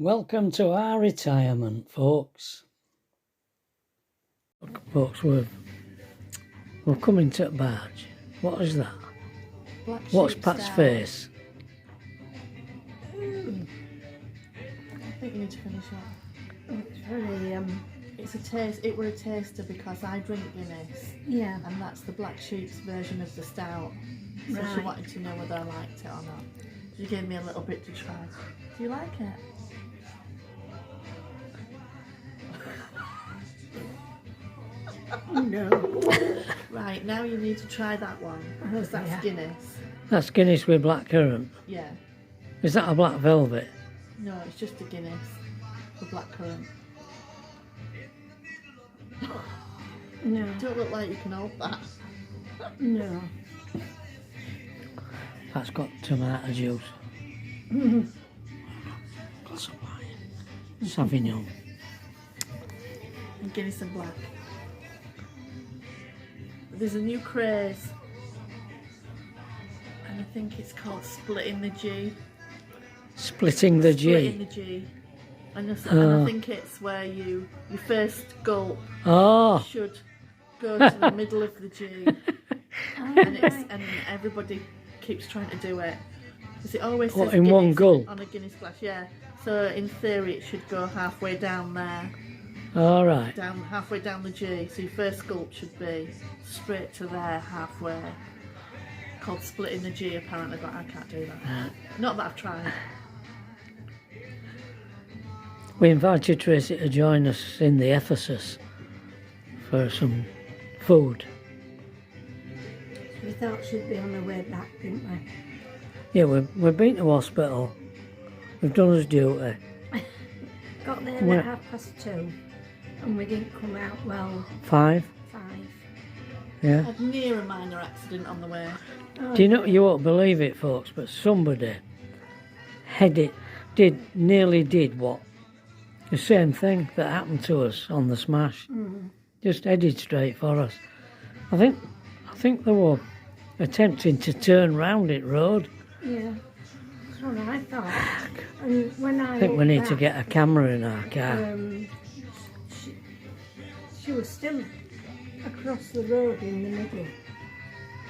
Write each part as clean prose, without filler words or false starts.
Welcome to our retirement, folks. Look, folks, we're coming to a barge. What is that? What's Pat's face? I think you need to finish that. It's very, it's a taste. It were a taster because I drink Guinness. Yeah. And that's the Black Sheep's version of the stout. So she wanted to know whether I liked it or not. She gave me a little bit to try. Do you like it? No. Right, now you need to try that one. Because that's Guinness. That's Guinness with blackcurrant. Yeah. Is that a black velvet? No, it's just a Guinness. The blackcurrant. No. Don't look like you can hold that. No. That's got tomato juice. Glass of wine. Sauvignon. And Guinness and black. There's a new craze. And I think it's called splitting the G. Splitting the Splitting G. the G. And I think it's where your first gulp Oh, should go to the middle of the G. And everybody keeps trying to do it. Because it always says in one Guinness gulp? on a Guinness glass, yeah. So in theory it should go halfway down there. all right. Halfway down the G. So your first gulp should be straight to there halfway. Called splitting the G apparently, but I can't do that. Not that I've tried. We invited Tracy to join us in the Ephesus for some food. We thought she'd be on her way back, didn't we? Yeah, we've been to hospital. We've done his duty. Got there Where- at 2:30 and we didn't come out, well, 5. 5. Yeah. Had near a minor accident on the way. Oh, Do you know, you won't believe it, folks, but somebody nearly did what? The same thing that happened to us on the smash. Just headed straight for us. I think they were attempting to turn round it road. Yeah. That's what I thought. And when I I think we looked need to back, get a camera in our car. she was still across the road in the middle.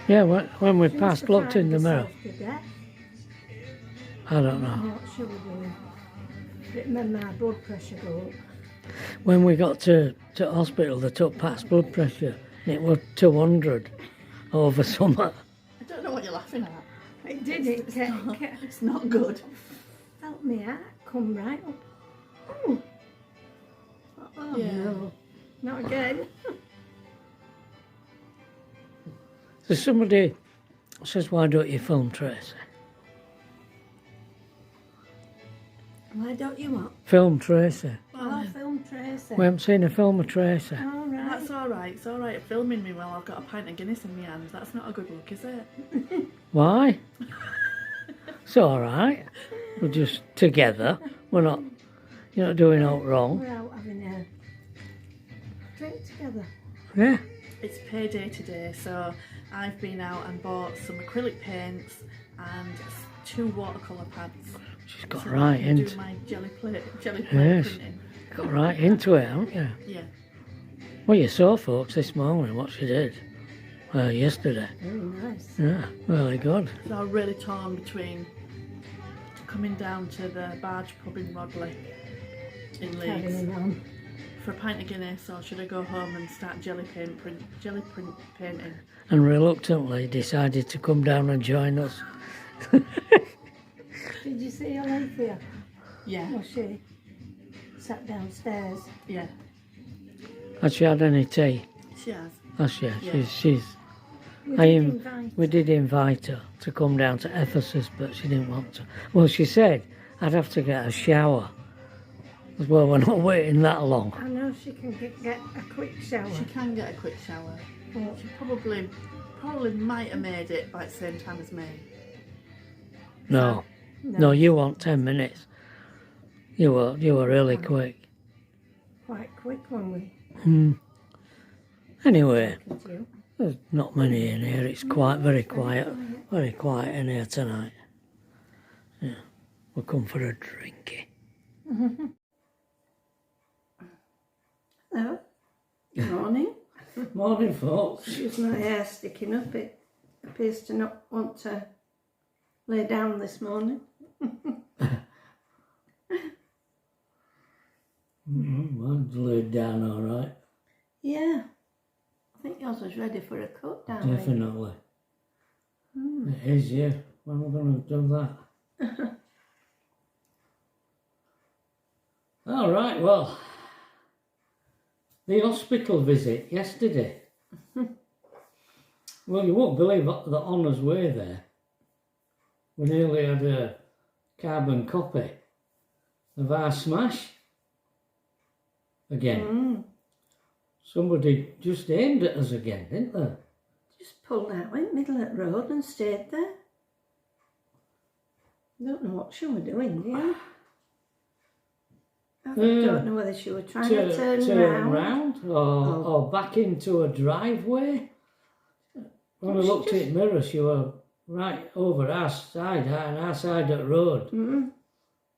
Yeah, when we She passed, must have looked in the frightened mirror. herself to death. I don't I'm know. not sure doing. It made my blood pressure go up. When we got to hospital, they took Pat's blood pressure and it was 200 over summer. I don't know what you're laughing at. It did, It's not good. felt me out come right up. Oh, Yeah. no, not again. So somebody says, why don't you film Tracy? Why don't you what? Film Tracy. Oh, film Tracy. We haven't seen a film of Tracy. All right. That's alright. It's alright filming me while I've got a pint of Guinness in my hand. That's not a good look, is it? Why? It's all right. We're just together. You're not doing out wrong. We're out having a drink together. Yeah. It's payday today, so I've been out and bought some acrylic paints and 2 watercolour pads. She's got So right I can do into my jelly plate Yes. printing. got right into it, haven't you? Yeah. Well, you saw, folks, this morning what she did. Yesterday. Very nice. Yeah, really good. So I'm really torn between coming down to the Barge pub in Rodley in Leeds Carrying on. for a pint of Guinness, or should I go home and start jelly print painting? And reluctantly decided to come down and join us. Did you see Alethea? Yeah. Well, she sat downstairs. Yeah. Has she had any tea? She has. Has she? Yeah. She's we did invite her to come down to Ephesus, but she didn't want to. Well, she said I'd have to get a shower. As well, we're not waiting that long. I know she can get a quick shower. She can get a quick shower. But She probably might have made it by the same time as me. No, you want 10 minutes. You were really quick. quite quick when we Anyway, talking to you. there's not many in here. It's very quiet in here tonight. Yeah, we'll come for a drinky. Hello. Good morning. Morning, folks. Excuse my hair sticking up. It appears to not want to lay down this morning. Mine's laid down all right. Yeah. I think yours was ready for a cut, darling. Definitely. It is, yeah. When am I going to do that? All right, well, the hospital visit yesterday. Well, you won't believe that on us way there, we nearly had a carbon copy of our smash again. Somebody just aimed at us again, didn't they? Just pulled out in the middle of the road and stayed there. Don't know what she was doing, do you? I don't know whether she was trying to turn round or back into a driveway. When we looked at the mirror, she was right over our side of the road.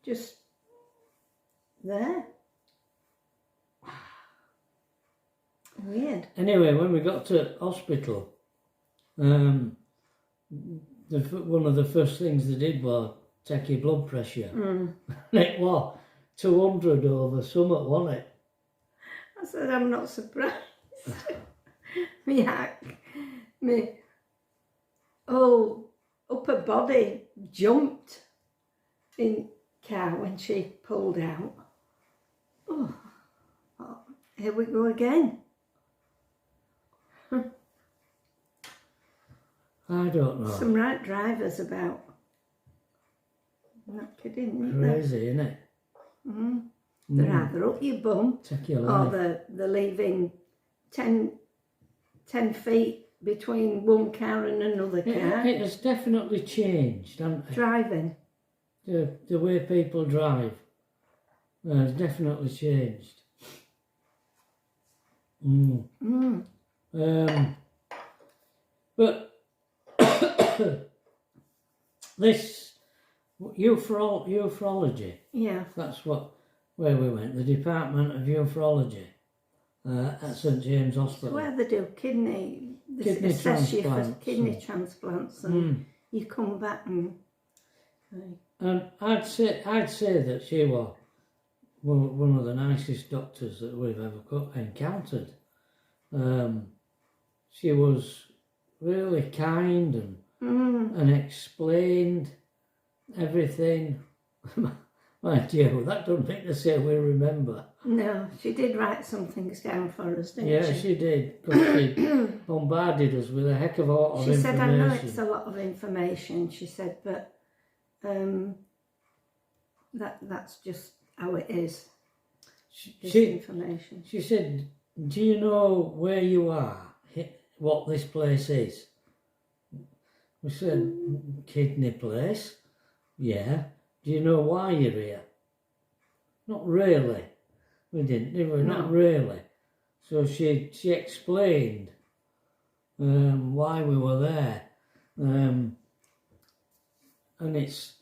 Just there. Weird. Anyway, when we got to hospital, one of the first things they did was check your blood pressure. And it was 200 over something, wasn't it? I said, I'm not surprised. My whole upper body jumped in car when she pulled out. Oh, here we go again. I don't know. Some right drivers about. I'm not kidding, isn't Crazy, isn't it? They're either up your bum Take your or life. they're leaving 10 feet between one car and another car. It has definitely changed, hasn't it? Driving. The way people drive has definitely changed. But this ufology, Yeah. that's where we went, the Department of Ufology at St James Hospital. Where they do kidney assess you for kidney transplants, and you come back and. And I'd say that she was one of the nicest doctors that we've ever encountered. She was really kind and explained everything. Mind you, that doesn't mean to say we remember. No, she did write some things down for us, didn't Yeah, she? she did, because she bombarded us with a heck of a lot of She information. said, I know it's a lot of information, she said, but that's just how it is, this information. She said, do you know where you are, what this place is? We said, kidney place. Yeah. Do you know why you're here? Not really. We didn't, did we? Not really. So she explained why we were there. And it's,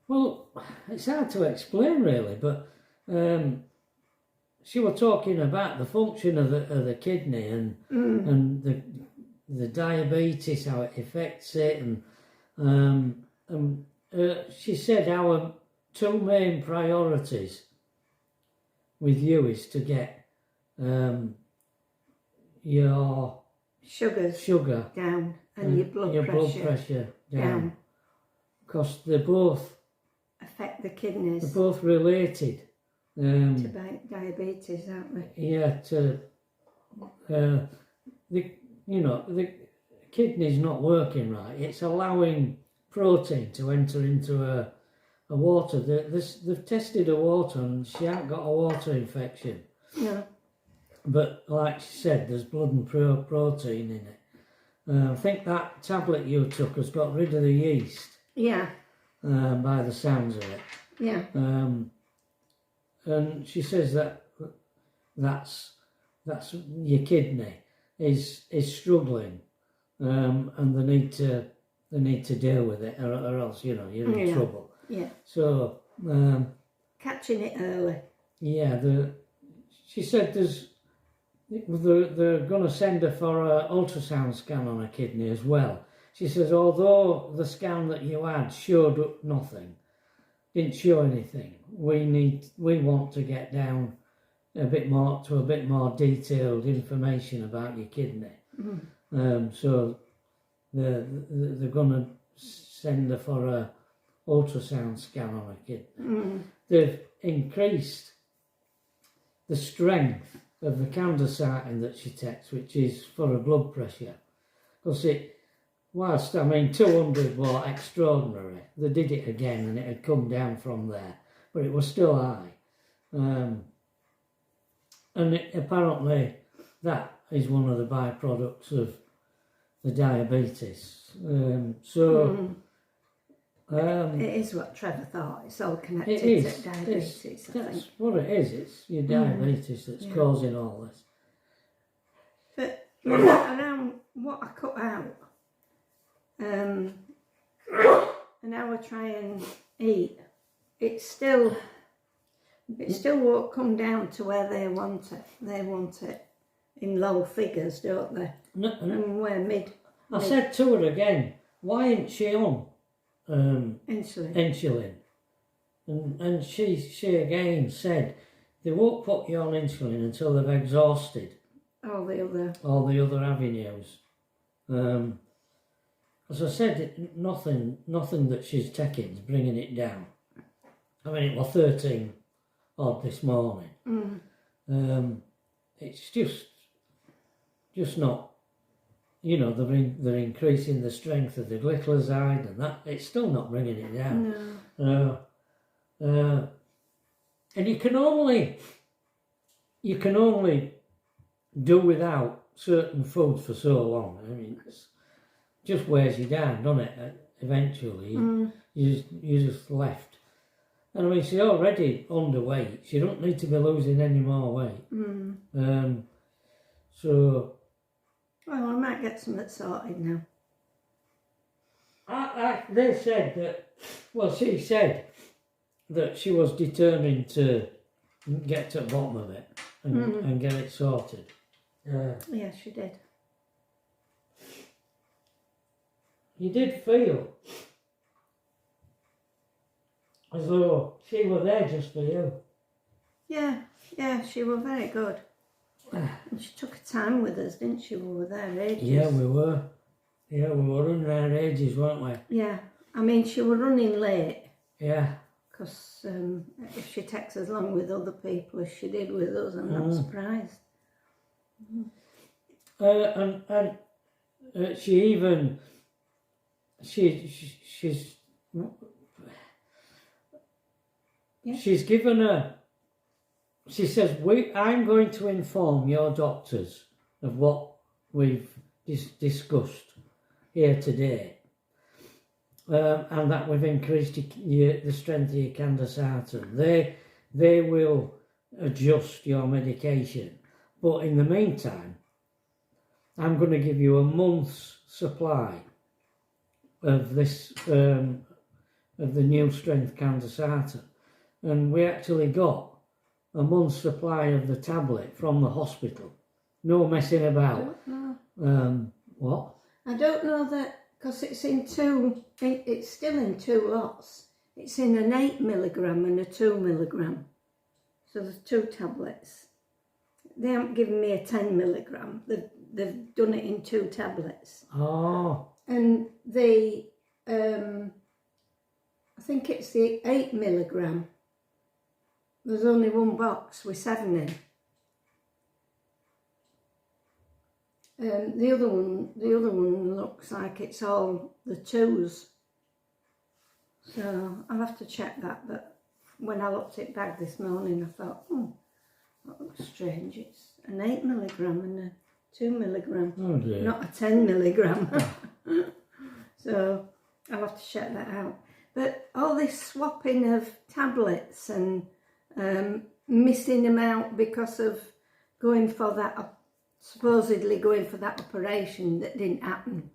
well, it's hard to explain really, but she was talking about the function of the kidney and the diabetes, how it affects it, and she said our two main priorities with you is to get your sugar down and your blood pressure down, because they're both affect the kidneys. They're both related to diabetes, aren't they? Yeah, to the kidney's not working right. It's allowing protein to enter into a water. They've tested her water and she hasn't got a water infection. No. But like she said, there's blood and protein in it. I think that tablet you took has got rid of the yeast. Yeah. By the sounds of it. Yeah. And she says that's your kidney is struggling, and they need to deal with it, or else you're in trouble. Yeah. So, Catching it early. yeah, she said they're going to send her for an ultrasound scan on her kidney as well. She says, although the scan that you had showed nothing, didn't show anything, we want to get down a bit more detailed information about your kidney. So they're going to send her for a ultrasound scan on her kidney. They've increased the strength of the candesartan that she takes, which is for her blood pressure. Because whilst 200 was extraordinary, they did it again and it had come down from there, but it was still high. And apparently that is one of the byproducts of the diabetes. It is what Trevor thought. It's all connected to diabetes, I That's think. what it is. It's your diabetes that's causing all this. But around what I cut out, and how I try and eat, it still won't come down to where they want it. They want it in low figures, don't they? No. And we're mid. I said to her again, why isn't she on Insulin. And she again said they won't put you on insulin until they've exhausted All the other avenues. As I said, nothing that she's taking is bringing it down. It was 13 odd this morning. It's just not. They're increasing the strength of the glycoside and that. It's still not bringing it down. No. And you can only do without certain foods for so long. It's just wears you down, doesn't it? Eventually, you just left. And she's already underweight. She don't need to be losing any more weight. So. Well, I might get something sorted now. They said that. Well, she said that she was determined to get to the bottom of it and get it sorted. Yeah, she did. You did feel as though she was there just for you. Yeah, she was very good. And she took her time with us, didn't she? We were there ages. Yeah, we were. Yeah, we were running our ages, weren't we? Yeah, she was running late. Yeah. Because if she takes as long with other people as she did with us, I'm not surprised. she's given her. She says, I'm going to inform your doctors of what we've discussed here today, and that we've increased the strength of your candesartan. They will adjust your medication, but in the meantime, I'm going to give you a month's supply of this of the new strength candesartan, and we actually got a month's supply of the tablet from the hospital. No messing about. I don't know. What? I don't know that, because it's still in two lots. It's in an 8 milligram and a 2 milligram. So there's 2 tablets. They haven't given me a 10 milligram. They've done it in 2 tablets. Oh. And I think it's the 8 milligram. There's only 1 box with 7 in. The other one looks like it's all the 2s. So I'll have to check that. But when I looked it back this morning, I thought, that looks strange. It's an 8 milligram and a 2 milligram, Oh dear. not a 10 milligram. So I'll have to check that out. But all this swapping of tablets and missing them out because of supposedly going for that operation that didn't happen.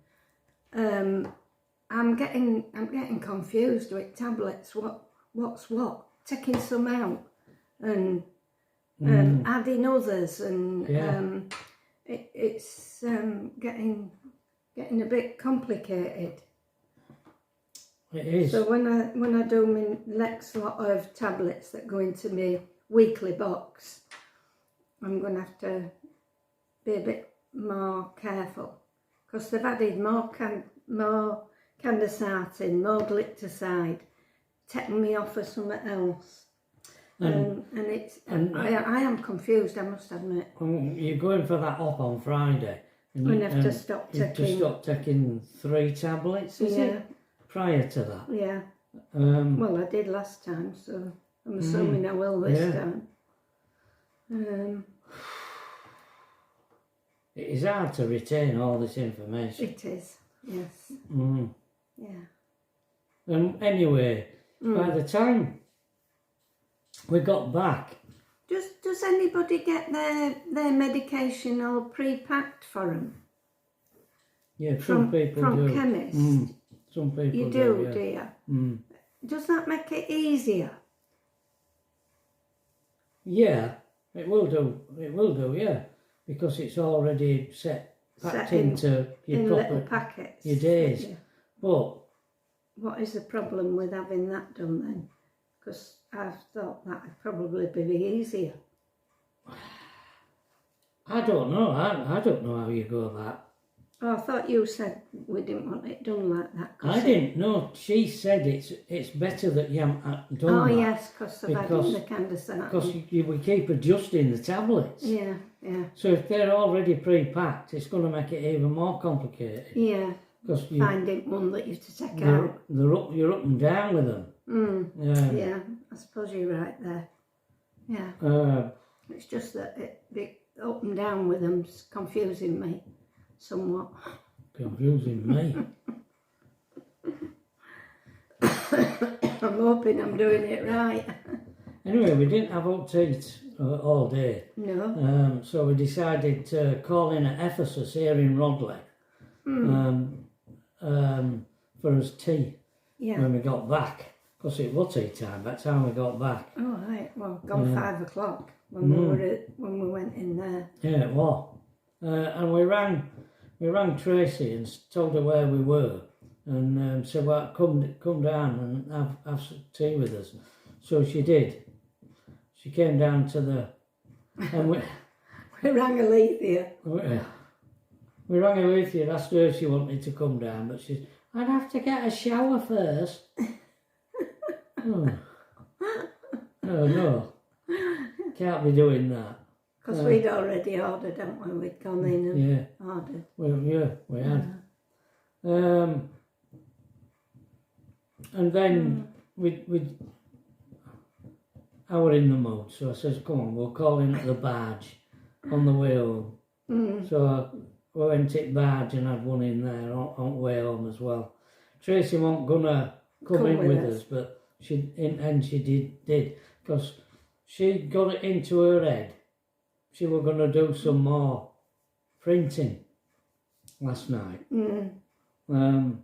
I'm getting confused with tablets. What's what? Taking some out and adding others, and it's getting a bit complicated. It is. So when I do my next lot of tablets that go into my weekly box, I'm going to have to be a bit more careful, because they've added more candesartan, more gliptoside, taking me off of something else. And I am confused, I must admit. You're going for that op on Friday. And you have to stop taking... to stop taking 3 tablets, is it? Prior to that? Yeah. Well, I did last time, so I'm assuming I will this time. It is hard to retain all this information. It is, yes. Yeah. Anyway, by the time we got back... Does anybody get their medication all pre-packed for them? Yeah, some people from do. From chemists? Some people you do, you? Does that make it easier? Yeah, it will do. It will do, yeah. Because it's already packed into your proper... little packets. Your days. Yeah. But... what is the problem with having that done then? Because I've thought that would probably be easier. I don't know. I don't know how you go that. Oh, I thought you said we didn't want it done like that. I didn't know. She said it's better that you haven't done that. Oh yes, because of adding the candesartan. Because we keep adjusting the tablets. Yeah. So if they're already pre-packed, it's going to make it even more complicated. Yeah. Because finding one that you have to take out. You're up and down with them. Yeah, I suppose you're right there. Yeah. It's just that the up and down with them's confusing me somewhat. Confusing me. I'm hoping I'm doing it right. Anyway, we didn't have hot tea all day. No. So we decided to call in at Ephesus here in Rodley for us tea when we got back. Because it was tea time by the time we got back. Oh, right. Well, gone 5 o'clock when we went in there. Yeah, it was. And we rang Tracy and told her where we were, and said, "Well, come down and have some tea with us." So she did. She came down to the, and we rang Alethea. We rang Alethea and asked her if she wanted to come down, but she's, "I'd have to get a shower first." Oh no, can't be doing that. Because we'd already ordered, hadn't we? We'd gone in and ordered. Well, yeah, we had. And then I were in the mood, so I says, "Come on, we'll call in at the barge on the way home." So we went at barge and had one in there on the way home as well. Tracy wasn't gonna come in with us, but she did, because she got it into her head. She was going to do some more printing last night. And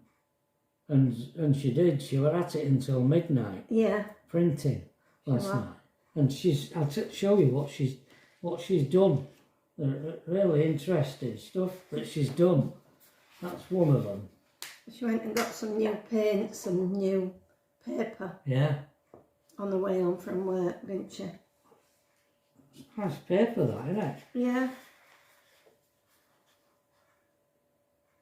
she did. She was at it until midnight. Yeah. Printing last night. And I'll show you what she's done. Really interesting stuff that she's done. That's one of them. She went and got some new paint, some new paper. Yeah. On the way home from work, didn't she? Nice paper, that, isn't it? Yeah.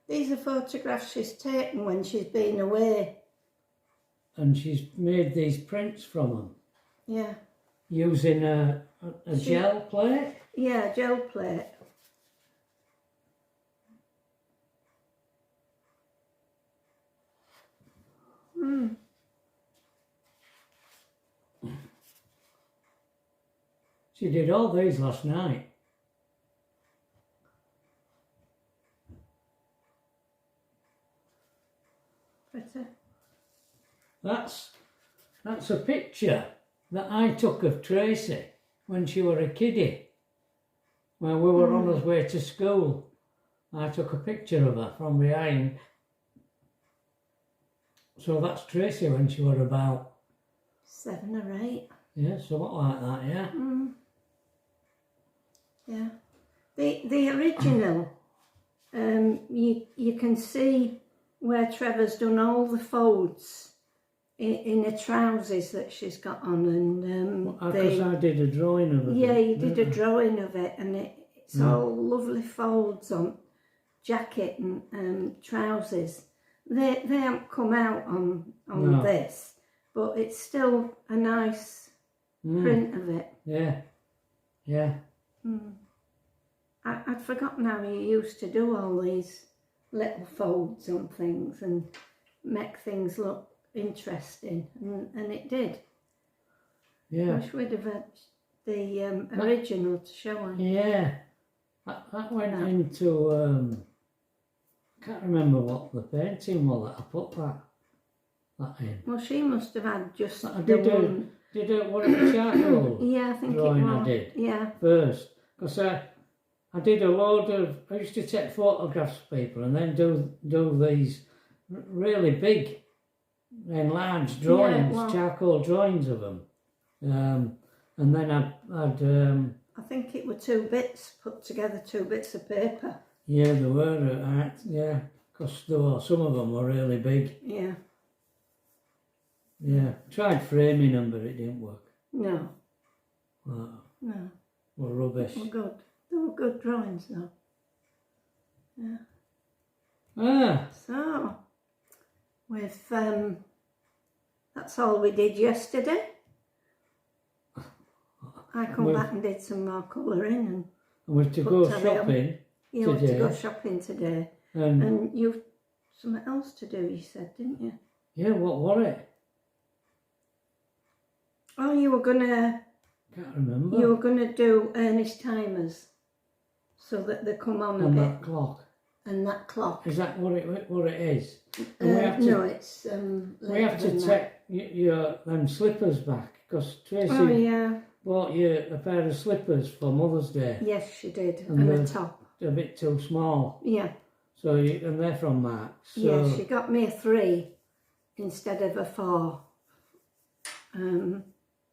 These are photographs she's taken when she's been away. And she's made these prints from them. Yeah. Using a gel plate? Yeah, gel plate. She did all these last night. Better. That's a picture that I took of Tracy when she were a kiddie. When we were on our way to school. I took a picture of her from behind. So that's Tracy when she was about 7 or 8. yeah, something like that, yeah. Yeah. The original, you can see where Trevor's done all the folds in the trousers that she's got on, and Because I did a drawing of it. yeah, you did a drawing of it, and it's all lovely folds on jacket and trousers. They haven't come out on this, but it's still a nice print of it. Yeah, yeah. I'd forgotten how you used to do all these little folds on things and make things look interesting, and it did. Yeah. I wish we'd have had the original to show her. Yeah. That went into, I can't remember what the painting was that I put that in. Well, she must have had just I the did one. what a charcoal Yeah, I think drawing it was. I did Yeah. first. Because I did a load of, I used to take photographs of people and then do these really big, enlarged drawings, charcoal drawings of them. And then I'd I think it were 2 bits put together, 2 bits of paper. yeah, there were, yeah, because some of them were really big. Yeah. Yeah, tried framing them, but it didn't work. No. No, No. were rubbish. They were good. They were good drawings though. Yeah. Ah, So, with that's all we did yesterday. I come back and did some more colouring and we're to go shopping you were to today. go shopping today. And And you've something else to do, you said, didn't you? yeah, what was it? Oh, you were gonna do Ernest timers so that they come on a On bit. that clock. And that clock. Is that what it is? And we have to, no, it's we have to take your them slippers back because Tracy Oh yeah. bought you a pair of slippers for Mother's Day. Yes, she did, And and a top. They're a bit too small. Yeah. So and they're from Marks. So Yeah, she got me a 3 instead of a 4.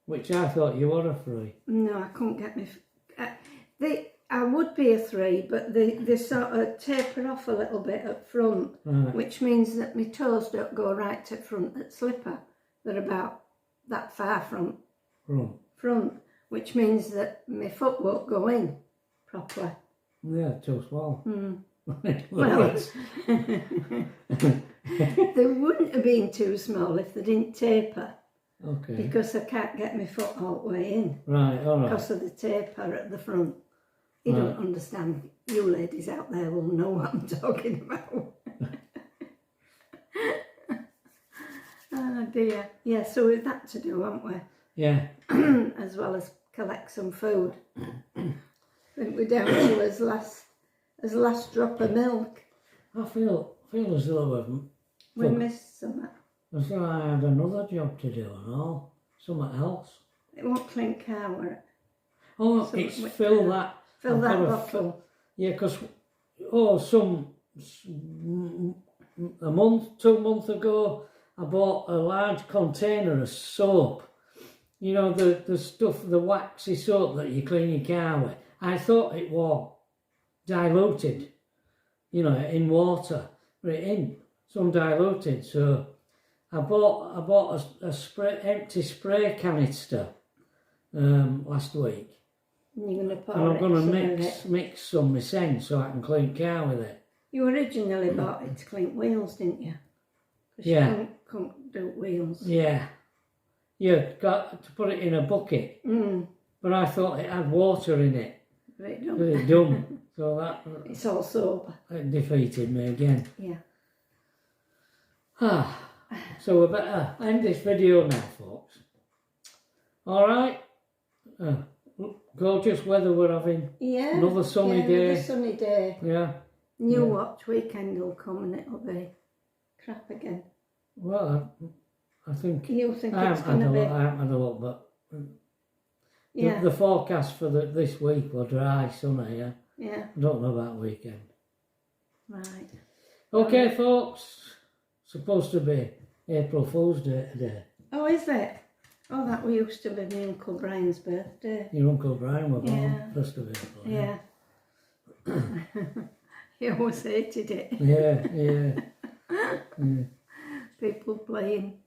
which I thought you were a 3. No, I couldn't get me. I would be a 3, but they sort of taper off a little bit up front, Right. which means that my toes don't go right to front at slipper. They're about that far from front, which means that my foot won't go in properly. Yeah, too small. Well, they wouldn't have been too small if they didn't taper, okay. because I can't get my foot all the way in Right, all right. because of the taper at the front. You don't understand. You ladies out there will know what I'm talking about. Oh dear. Yeah, so we've that to do, haven't we? Yeah. As well as collect some food. I think we're down to his last drop of milk. I feel as though We missed some. as though I had another job to do and all. Something else. It won't clink our. Oh, So it's we- fill that. Fill I've that got a bottle. Yeah, because a month, 2 months ago, I bought a large container of soap. You know, the stuff, the waxy soap that you clean your car with. I thought it was diluted, you know, in water, but it ain't. Some diluted. So I bought a empty spray canister last week. You're gonna pour And I'm going some in to it. mix some myself so I can clean car with it. You originally bought it to clean wheels, didn't you? 'Cause Yeah. You couldn't do wheels. Yeah. You got to put it in a bucket. But I thought it had water in it. But it But don't. it don't. So that It's all soap. it defeated me again. Yeah. So we better end this video now, folks. Alright. Gorgeous weather we're having. Yeah. Another sunny day. Another sunny day. Yeah. New watch weekend will come and it'll be crap again. Well, I think You think I it's haven't going to be? had a look, but Yeah. the forecast for this week were dry, sunny, yeah. Yeah. I don't know about weekend. Right. Okay, folks. Supposed to be April Fool's Day today. Oh, is it? Oh, that we used to be my Uncle Brian's birthday. Your Uncle Brian were born Yeah. 1st of April. Yeah. He always hated it. Yeah. People playing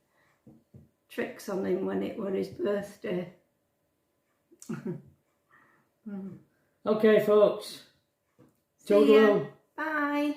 tricks on him when it was his birthday. Okay, folks. See ya. Toodaloo. Bye.